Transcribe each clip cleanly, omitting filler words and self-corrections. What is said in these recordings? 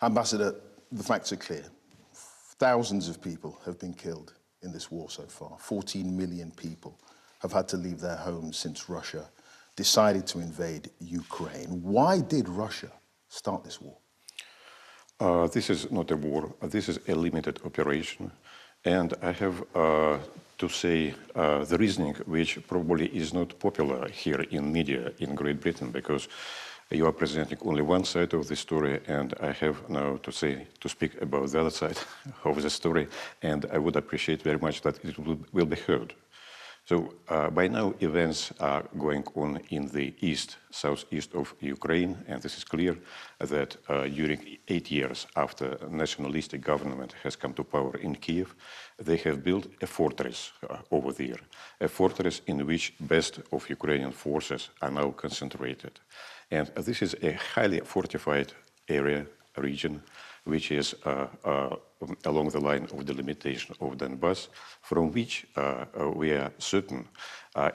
Ambassador, the facts are clear. Thousands of people have been killed in this war so far. 14 million people have had to leave their homes since Russia decided to invade Ukraine. Why did Russia start this war? This is not a war. This is a limited operation. And I have to say the reasoning, which probably is not popular here in media in Great Britain, because you are presenting only one side of the story, and I have now to speak about the other side of the story, and I would appreciate very much that it will be heard. So by now events are going on in the east, southeast of Ukraine, and this is clear that during 8 years after nationalistic government has come to power in Kiev, they have built a fortress over there, a fortress in which best of Ukrainian forces are now concentrated. And this is a highly fortified area, region, which is along the line of delimitation of Donbass, from which we are certain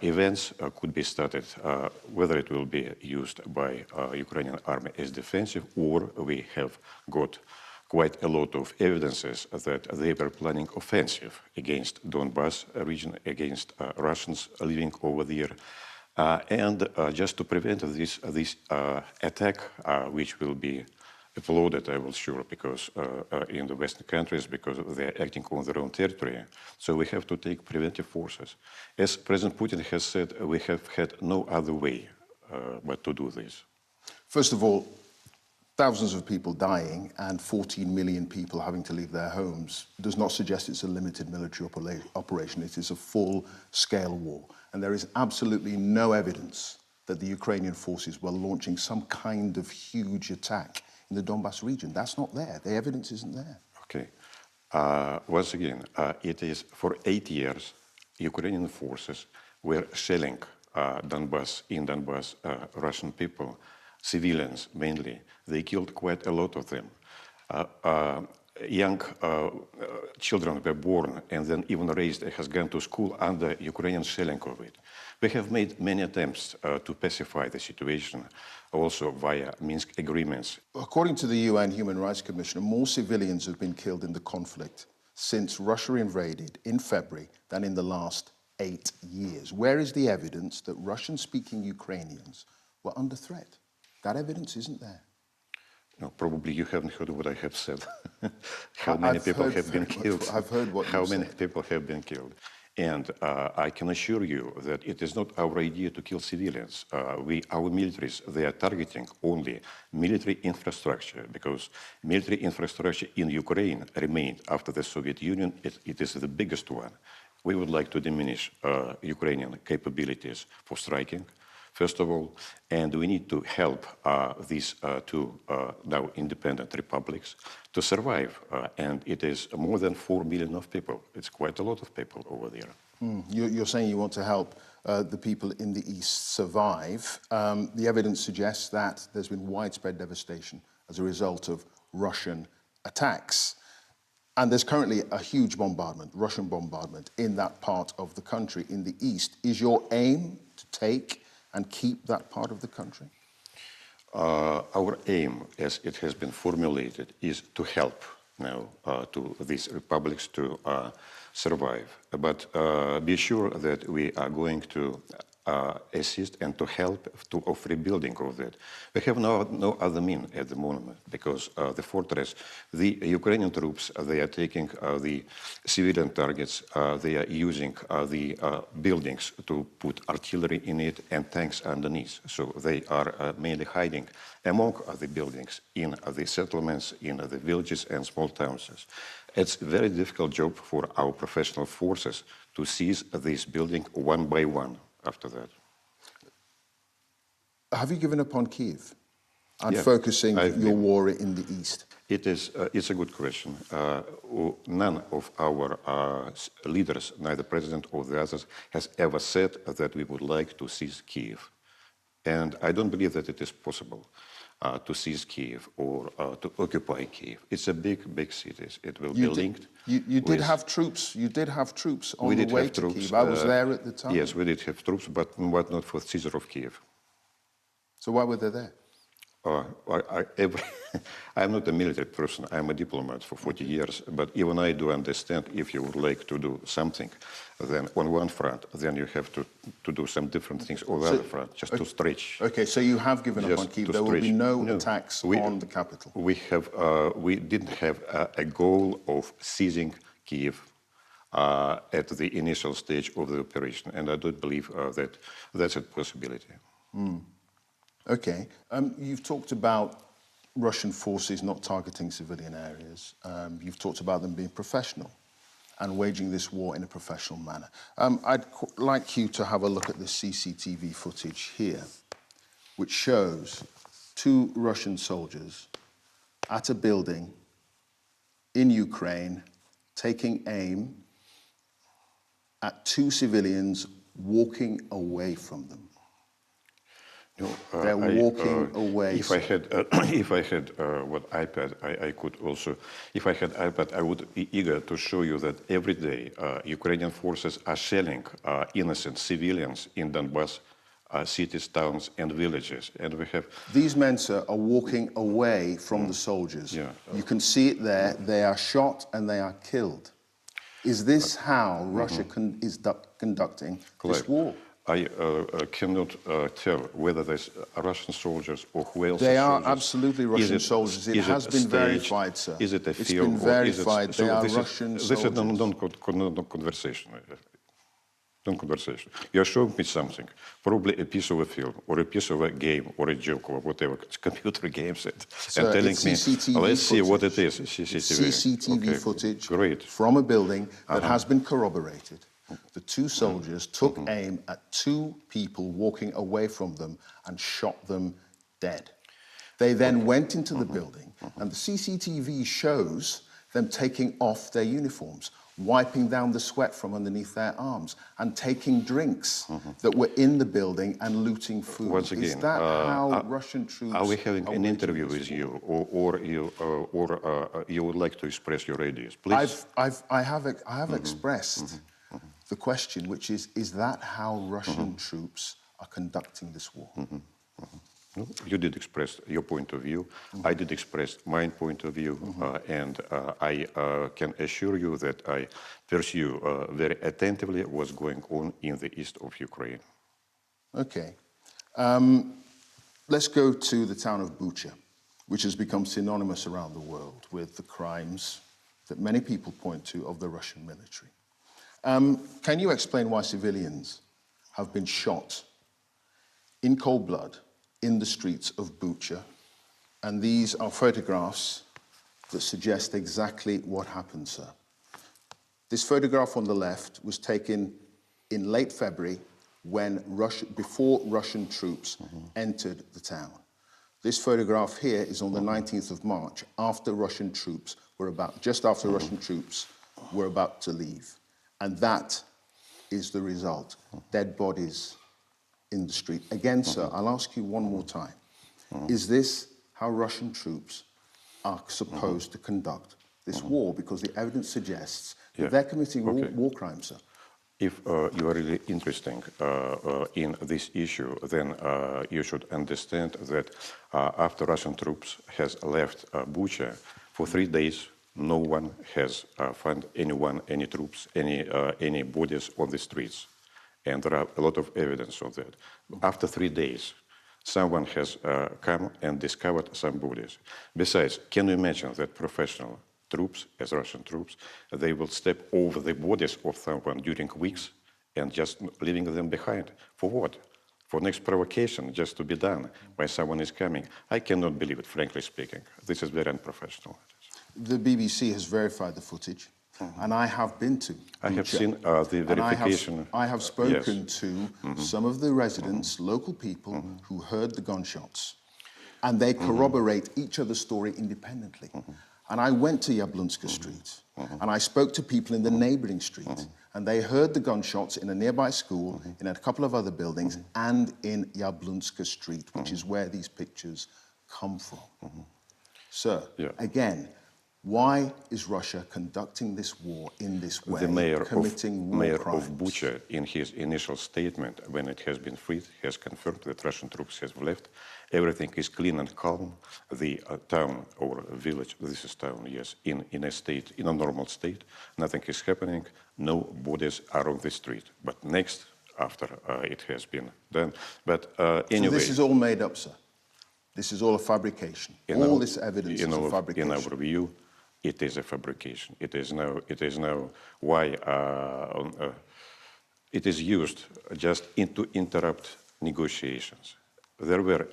events could be started, whether it will be used by Ukrainian army as defensive, or we have got quite a lot of evidences that they were planning offensive against Donbass region, against Russians living over there. And just to prevent this attack, which will be applauded, I will sure, because in the Western countries, because they are acting on their own territory. So we have to take preventive forces. As President Putin has said, we have had no other way but to do this. First of all, thousands of people dying and 14 million people having to leave their homes does not suggest it's a limited military operation. It is a full-scale war. And there is absolutely no evidence that the Ukrainian forces were launching some kind of huge attack in the Donbass region. That's not there. The evidence isn't there. Okay. Once again, it is for 8 years, Ukrainian forces were shelling Donbass, Russian people, civilians mainly. They killed quite a lot of them. Young children were born and then even raised, has gone to school under Ukrainian shelling of it. We have made many attempts to pacify the situation, also via Minsk agreements. According to the UN Human Rights Commissioner, more civilians have been killed in the conflict since Russia invaded in February than in the last 8 years. Where is the evidence that Russian-speaking Ukrainians were under threat? That evidence isn't there. No, probably you haven't heard what I have said. How many people have been killed? I've heard what How many people have been killed? And I can assure you that it is not our idea to kill civilians. Our militaries, they are targeting only military infrastructure, because military infrastructure in Ukraine remained after the Soviet Union. It is the biggest one. We would like to diminish Ukrainian capabilities for striking, first of all, and we need to help these two now independent republics to survive. And it is more than 4 million of people. It's quite a lot of people over there. You're saying you want to help the people in the East survive. The evidence suggests that there's been widespread devastation as a result of Russian attacks. And there's currently a huge bombardment, Russian bombardment, in that part of the country, in the East. Is your aim to take and keep that part of the country? Our aim, as it has been formulated, is to help now to these republics to survive. But be sure that we are going to assist and to help of rebuilding of that. We have no other mean at the moment, because the fortress, the Ukrainian troops, they are taking the civilian targets, they are using the buildings to put artillery in it and tanks underneath. So they are mainly hiding among the buildings in the settlements, in the villages and small towns. It's a very difficult job for our professional forces to seize this building one by one. After that, have you given up on Kiev and focusing your war in the East? It's a good question. None of our leaders, neither president or the others, has ever said that we would like to seize Kiev. And I don't believe that it is possible to seize Kiev or to occupy Kiev. It's a big city. It will be linked. You did have troops. You did have troops on the way to Kiev. I was there at the time. Yes, we did have troops, but not for seizure of Kiev. So why were they there? I'm not a military person. I'm a diplomat for 40 years. But even I do understand if you would like to do something, then on one front, then you have to do some different things on the other front, just to stretch. Okay, so you have given up on Just Kyiv. to There will be stretch. no attacks on the capital. We didn't have a goal of seizing Kyiv at the initial stage of the operation, and I don't believe that that's a possibility. Okay, you've talked about Russian forces not targeting civilian areas. You've talked about them being professional and waging this war in a professional manner. I'd like you to have a look at the CCTV footage here, which shows 2 Russian soldiers at a building in Ukraine taking aim at 2 civilians walking away from them. No, They're walking away. If I had, what iPad, I could also. If I had iPad, I would be eager to show you that every day Ukrainian forces are shelling innocent civilians in Donbass cities, towns, and villages, and we have. These men, sir, are walking away from the soldiers. Yeah. You can see it there. They are shot and they are killed. Is this how Russia is conducting this war? I cannot tell whether there's Russian soldiers or who else. They are absolutely Russian soldiers. It has been verified, sir. Is it a It's film? been verified. They are Russian soldiers. This is non-conversation. Non-conversation. You are showing me something, probably a piece of a film, or a piece of a game, or a joke, or whatever. It's computer games, and telling me, let's see what it is. CCTV footage from a building that has been corroborated. The 2 soldiers took aim at 2 people walking away from them and shot them dead. They then went into the building, and the CCTV shows them taking off their uniforms, wiping down the sweat from underneath their arms, and taking drinks that were in the building and looting food. Once again, is that how Russian troops are we having an interview with you, or you would like to express your ideas? Please. I have expressed the question, which is that how Russian troops are conducting this war? No, you did express your point of view. I did express my point of view, and I can assure you that I pursue very attentively what's going on in the east of Ukraine. Okay. Let's go to the town of Bucha, which has become synonymous around the world with the crimes that many people point to of the Russian military. Can you explain why civilians have been shot in cold blood in the streets of Bucha? And these are photographs that suggest exactly what happened, sir. This photograph on the left was taken in late February before Russian troops entered the town. This photograph here is on the 19th of March, after Russian troops were just after Russian troops were about to leave. And that is the result, dead bodies in the street. Again, sir, I'll ask you one more time. Is this how Russian troops are supposed to conduct this war? Because the evidence suggests that they're committing war crimes, sir. If you are really interested in this issue, then you should understand that after Russian troops has left Bucha, for 3 days, no one has found any troops, any bodies on the streets. And there are a lot of evidence of that. After 3 days, someone has come and discovered some bodies. Besides, can you imagine that professional troops, as Russian troops, they will step over the bodies of someone during weeks and just leaving them behind? For what? For next provocation, just to be done when someone is coming. I cannot believe it, frankly speaking. This is very unprofessional. The BBC has verified the footage, and I have been to Bucha. I have seen the verification. I have spoken to some of the residents, local people, who heard the gunshots, and they corroborate each other's story independently. And I went to Yablunska Street, and I spoke to people in the neighboring street, and they heard the gunshots in a nearby school, in a couple of other buildings, and in Yablunska Street, which is where these pictures come from. Sir, again, Why is Russia conducting this war in this way, committing war crimes? Of Bucha, in his initial statement, when it has been freed, has confirmed that Russian troops have left. Everything is clean and calm. The town or village, this is town, yes, in a normal state. Nothing is happening. No bodies are on the street. But next, after it has been done. But anyway. So this is all made up, sir? This is all a fabrication? All this evidence is a fabrication? In our view, it is a fabrication. It is now why it is used just to interrupt negotiations. There were,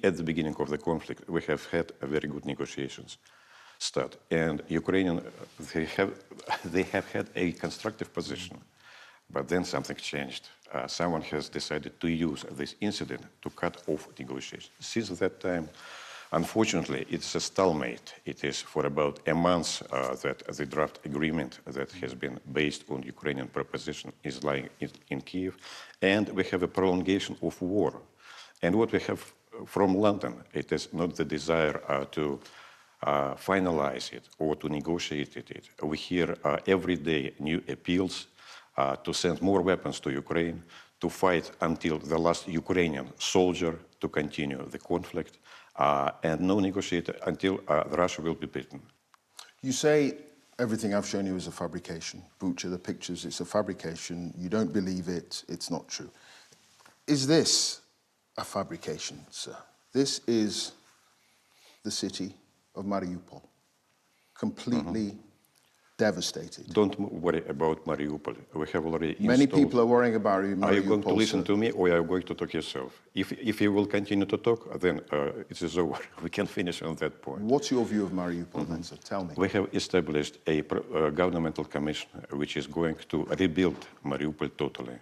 at the beginning of the conflict, we have had a very good negotiations start. And Ukrainian, they have had a constructive position. But then something changed. Someone has decided to use this incident to cut off negotiations. Since that time, unfortunately, it's a stalemate. It is for about a month that the draft agreement that has been based on Ukrainian proposition is lying in Kyiv. And we have a prolongation of war. And what we have from London, it is not the desire to finalize it or to negotiate it. We hear every day new appeals to send more weapons to Ukraine, to fight until the last Ukrainian soldier, to continue the conflict, and no negotiate until Russia will be beaten. You say everything I've shown you is a fabrication. Bucha, the pictures, it's a fabrication. You don't believe it, it's not true. Is this a fabrication, sir? This is the city of Mariupol, completely devastated. Don't worry about Mariupol. We have already Many people are worrying about Mariupol. Are you going to listen sir? to me, or are you going to talk yourself? If you will continue to talk, then it is over. We can finish on that point. What's your view of Mariupol then, sir? Tell me. We have established a governmental commission which is going to rebuild Mariupol totally.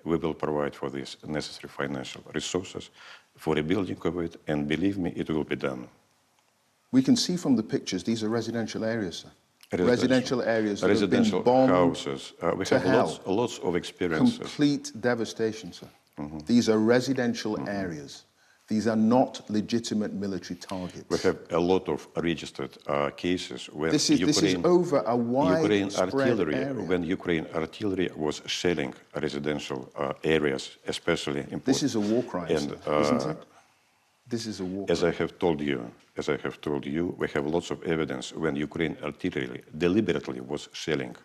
We will provide for this necessary financial resources for rebuilding of it, and believe me, it will be done. We can see from the pictures, these are residential areas, sir. Residential areas that have been bombed houses. We have lots of experiences. Complete devastation, sir. These are residential areas. These are not legitimate military targets. We have a lot of registered cases where this is over a wide spread area. When Ukraine artillery was shelling residential areas, especially in This is a war crime, isn't it? This is a war crime. As I have told you, we have lots of evidence when Ukraine artillery deliberately was shelling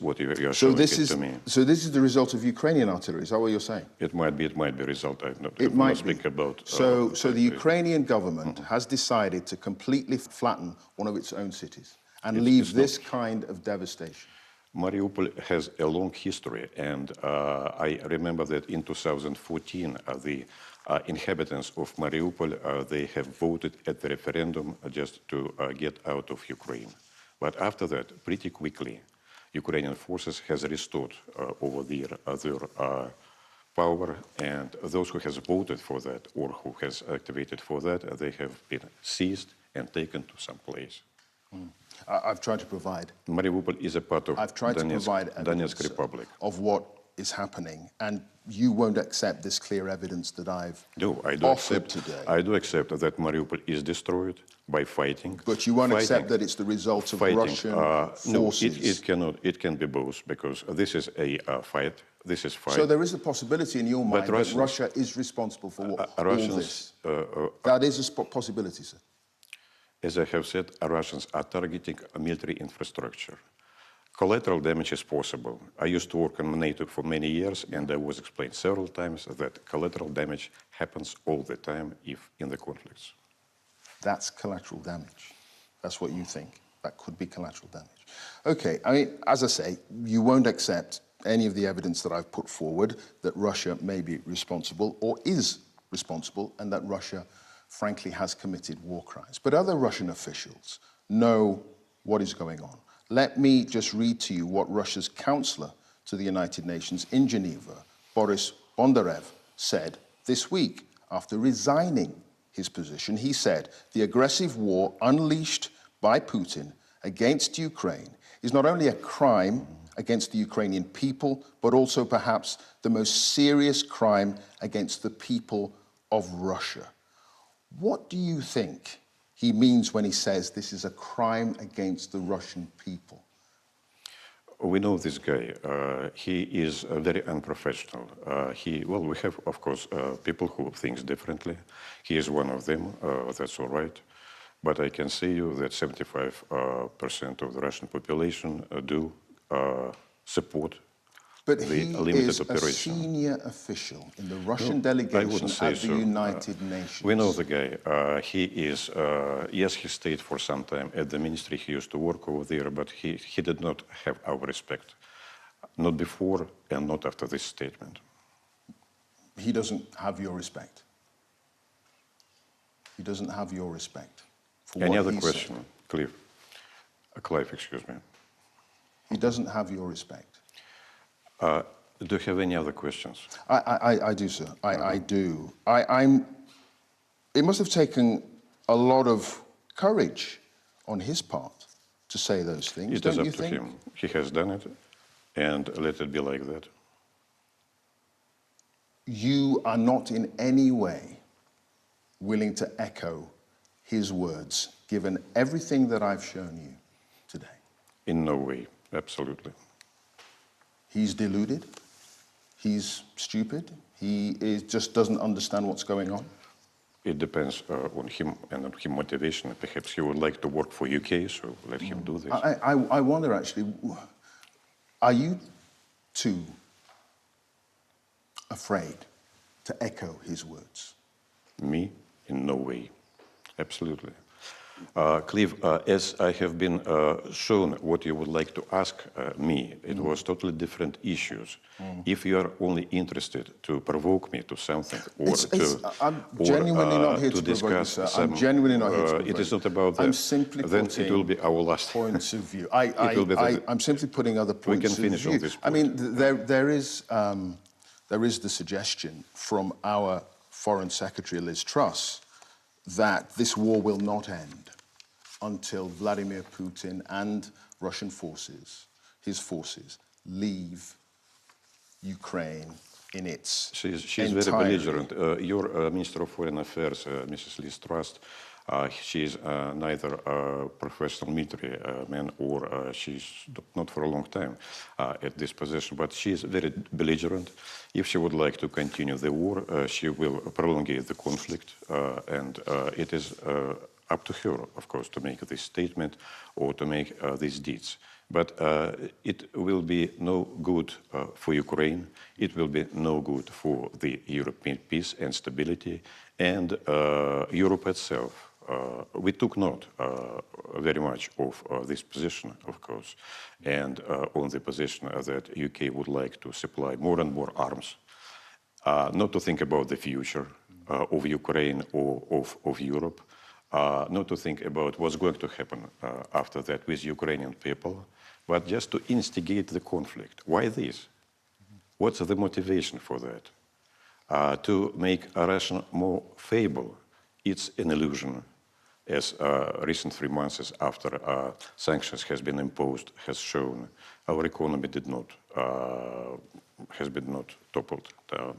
what you are showing to me. So this is the result of Ukrainian artillery, is that what you're saying? It might be a result. It might speak about. So the Ukrainian government has decided to completely flatten one of its own cities and leave this kind of devastation. Mariupol has a long history, and I remember that in 2014, the inhabitants of Mariupol, they have voted at the referendum just to get out of Ukraine. But after that, pretty quickly, Ukrainian forces has restored over their power, and those who has voted for that or who has activated for that, they have been seized and taken to some place. I've tried to provide. Mariupol is a part of Donetsk Republic. Of what is happening, and you won't accept this clear evidence that I've offered today. I do accept that Mariupol is destroyed by fighting. But you won't accept that it's the result of Russian forces? No, it can be both, because this is a fight. This is fight. So there is a possibility in your mind that Russia is responsible for all this? That is a possibility, sir? As I have said, Russians are targeting military infrastructure. Collateral damage is possible. I used to work on NATO for many years, and I was explained several times that collateral damage happens all the time in the conflicts. That's collateral damage. That's what you think. That could be collateral damage. Okay, I mean, as I say, you won't accept any of the evidence that I've put forward that Russia may be responsible or is responsible, and that Russia, frankly, has committed war crimes. But other Russian officials know what is going on. Let me just read to you what Russia's counselor to the United Nations in Geneva, Boris Bondarev, said this week after resigning his position. He said, the aggressive war unleashed by Putin against Ukraine is not only a crime against the Ukrainian people, but also perhaps the most serious crime against the people of Russia. What do you think he means when he says this is a crime against the Russian people? We know this guy. He is very unprofessional. Well, we have, of course, people who think differently. He is one of them. That's all right. But I can say you that 75% of the Russian population do support but the he limited is operation. a senior official in the Russian delegation at the United Nations. We know the guy. He is, yes, he stayed for some time at the ministry. He used to work over there, but he did not have our respect. Not before and not after this statement. He doesn't have your respect. He doesn't have your respect. For Any what other he question, said. Clive, excuse me. He doesn't have your respect. Do you have any other questions? I do, sir. I do. It must have taken a lot of courage on his part to say those things, It is don't up you to think? him. He has done it, and let it be like that. You are not in any way willing to echo his words, given everything that I've shown you today. In no way, absolutely. He's deluded. He's stupid. Just doesn't understand what's going on. It depends on him and on his motivation. Perhaps he would like to work for UK, so let him do this. I wonder, actually, are you too afraid to echo his words? Me? In no way. Absolutely. Clive, as I have been shown what you would like to ask me, it was totally different issues. If you are only interested to provoke me to something or I'm genuinely not here to to provoke you, sir. some, I'm genuinely not here to provoke it is you. not about that. I'm simply then putting it will be our last points of view. I'm simply putting other points we can finish of view. on this I point. mean, there is the suggestion from our Foreign Secretary, Liz Truss, that this war will not end until Vladimir Putin and Russian forces, his forces, leave Ukraine in its She's very belligerent. Your Minister of Foreign Affairs, Mrs. Liz Truss, she is neither a professional military man or she's not for a long time at this position, but she is very belligerent. If she would like to continue the war, she will prolong the conflict, and it is up to her, of course, to make this statement or to make these deeds. But it will be no good for Ukraine. It will be no good for the European peace and stability, and Europe itself. We took note very much of this position, of course, and on the position that UK would like to supply more and more arms, not to think about the future of Ukraine or of Europe, not to think about what's going to happen after that with Ukrainian people, but just to instigate the conflict. Why this? What's the motivation for that? To make Russia more fable. It's an illusion, as recent 3 months after sanctions has been imposed has shown. Our economy has been not toppled down.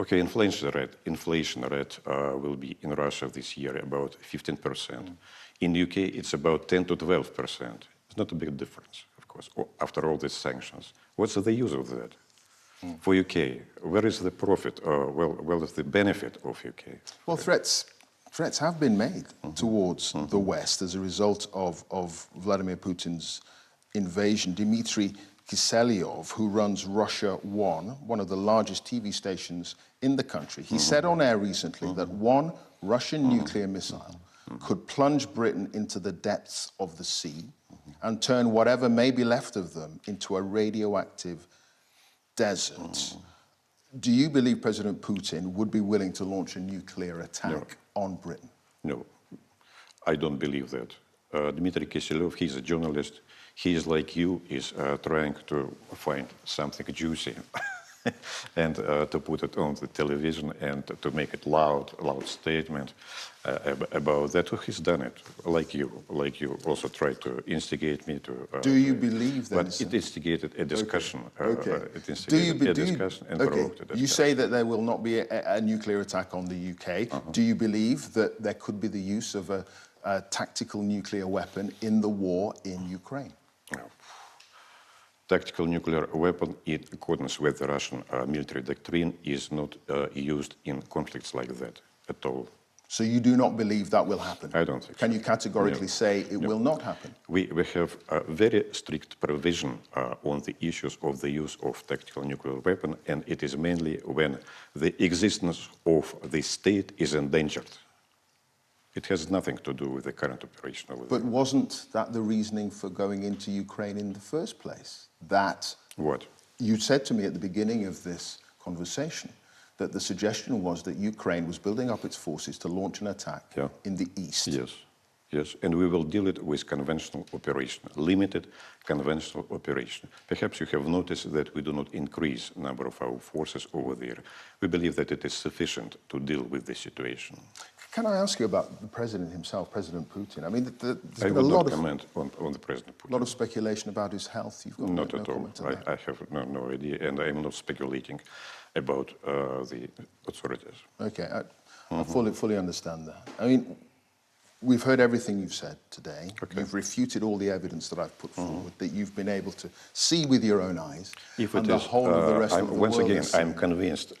Okay, inflation rate will be in Russia this year about 15%. In the UK, it's about 10 to 12%. It's not a big difference, of course, after all these sanctions. What's the use of that? For UK, where is the profit? Where is the benefit of UK? Well, threats have been made towards the West as a result of Vladimir Putin's invasion. Dmitry Kiselyov, who runs Russia one of the largest TV stations in the country, he said on air recently that one Russian nuclear missile could plunge Britain into the depths of the sea and turn whatever may be left of them into a radioactive desert. Do you believe President Putin would be willing to launch a nuclear attack on Britain? No, I don't believe that. Dmitry Kiselyov, he's a journalist. He is like you, is trying to find something juicy and to put it on the television and to make it loud statement about that. He's done it, like you also tried to instigate me to. Do you believe then? But it instigated a discussion. Okay. It instigated a discussion and provoked a discussion. You say that there will not be a nuclear attack on the UK. Do you believe that there could be the use of a tactical nuclear weapon in the war in Ukraine? No. Tactical nuclear weapon, in accordance with the Russian military doctrine, is not used in conflicts like that at all. So you do not believe that will happen? I don't think so. Can you categorically say it will not happen? We have a very strict provision on the issues of the use of tactical nuclear weapon, and it is mainly when the existence of the state is endangered. It has nothing to do with the current operation over there. But wasn't that the reasoning for going into Ukraine in the first place? That What? You said to me at the beginning of this conversation that the suggestion was that Ukraine was building up its forces to launch an attack in the east. Yes, and we will deal it with conventional operation, limited conventional operation. Perhaps you have noticed that we do not increase number of our forces over there. We believe that it is sufficient to deal with the situation. Can I ask you about the president himself, President Putin? I mean, there's been I a will lot not of comment on the President Putin. A lot of speculation about his health. You've got Not no at all. comment on that. I have no idea, and I am not speculating about the authorities. Okay, I fully understand that. I mean, we've heard everything you've said today. Okay. You've refuted all the evidence that I've put forward, that you've been able to see with your own eyes. If and it the is, whole of the rest of the once world again, is I'm seeing. convinced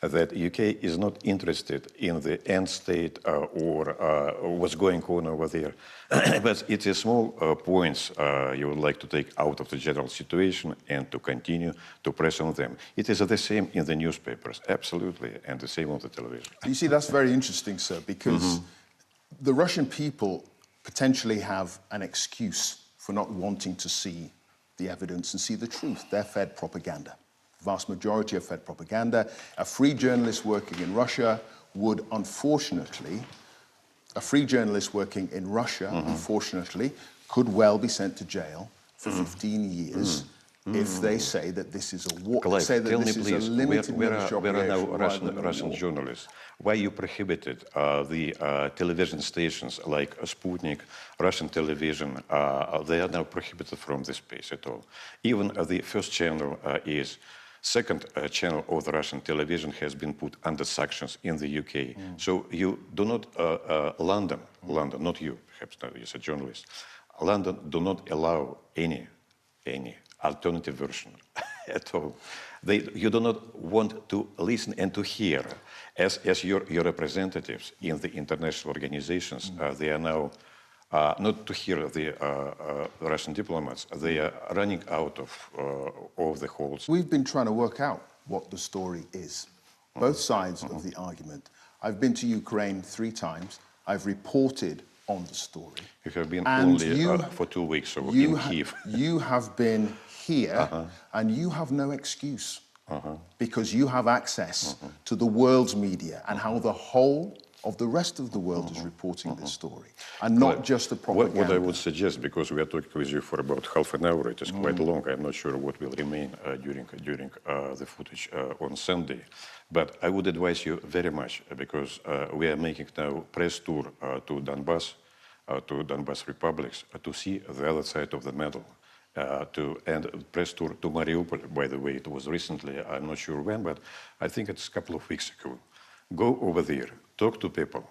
that UK is not interested in the end state or what's going on over there. But it is small points you would like to take out of the general situation and to continue to press on them. It is the same in the newspapers, absolutely, and the same on the television. You see, that's very interesting, sir, because the Russian people potentially have an excuse for not wanting to see the evidence and see the truth. They're fed propaganda. The vast majority are fed propaganda. A free journalist working in Russia would, unfortunately, unfortunately, could well be sent to jail for 15 years if they say that this is a war. Clive, say that tell this me, is please, a limited where are now operation Russian journalists? Why you prohibited the television stations like Sputnik, Russian television? They are now prohibited from this space at all. Even the first channel second channel of the Russian television has been put under sanctions in the UK. So you do not, London, not you, perhaps not, you're a journalist. London do not allow any alternative version at all. You do not want to listen and to hear. As your representatives in the international organizations, they are now not to hear the Russian diplomats. They are running out of the halls. We've been trying to work out what the story is, both sides of the argument. I've been to Ukraine 3 times. I've reported on the story. You have been and only for 2 weeks in Kiev. You have been here, and you have no excuse because you have access to the world's media and how the whole of the rest of the world is reporting this story, and not just the propaganda. What I would suggest, because we are talking with you for about half an hour, it is quite long. I'm not sure what will remain during the footage on Sunday. But I would advise you very much, because we are making now press tour to Donbas republics, to see the other side of the medal. And press tour to Mariupol, by the way, it was recently, I'm not sure when, but I think it's a couple of weeks ago. Go over there, talk to people.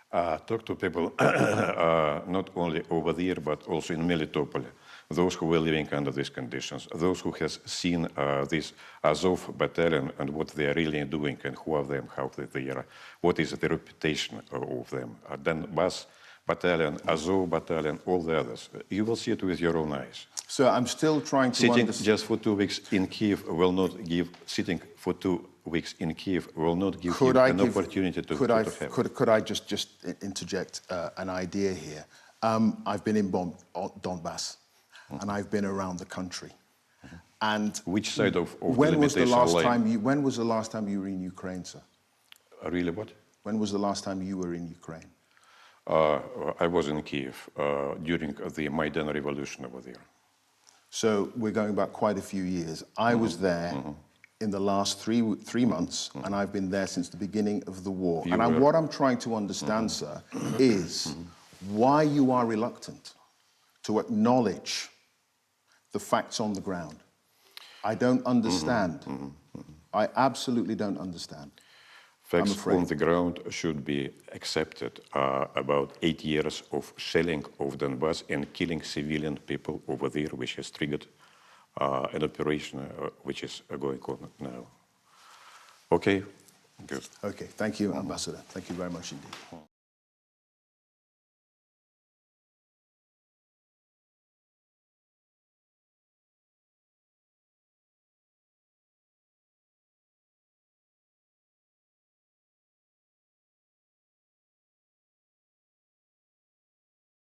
Not only over there, but also in Melitopol, those who were living under these conditions, those who have seen this Azov battalion and what they are really doing and who are them, how they are, what is the reputation of them. Donbas battalion, Azov battalion, all the others. You will see it with your own eyes. So I'm still trying to Sitting just for 2 weeks in Kiev will not give, sitting for 2 weeks in Kiev will not give you an opportunity to have. Could I just interject an idea here? I've been in Donbas, and I've been around the country. And which side of when was the last line? when was the last time you were in Ukraine, sir? Really, what? When was the last time you were in Ukraine? I was in Kiev during the Maidan revolution over there. So we're going back quite a few years. I was there in the last three months, and I've been there since the beginning of the war. What I'm trying to understand, sir, is why you are reluctant to acknowledge the facts on the ground. I don't understand. I absolutely don't understand. Facts on the ground should be accepted. About 8 years of shelling of Donbass and killing civilian people over there, which has triggered an operation which is going on now. Okay, good. Okay, thank you, Ambassador. Thank you very much indeed.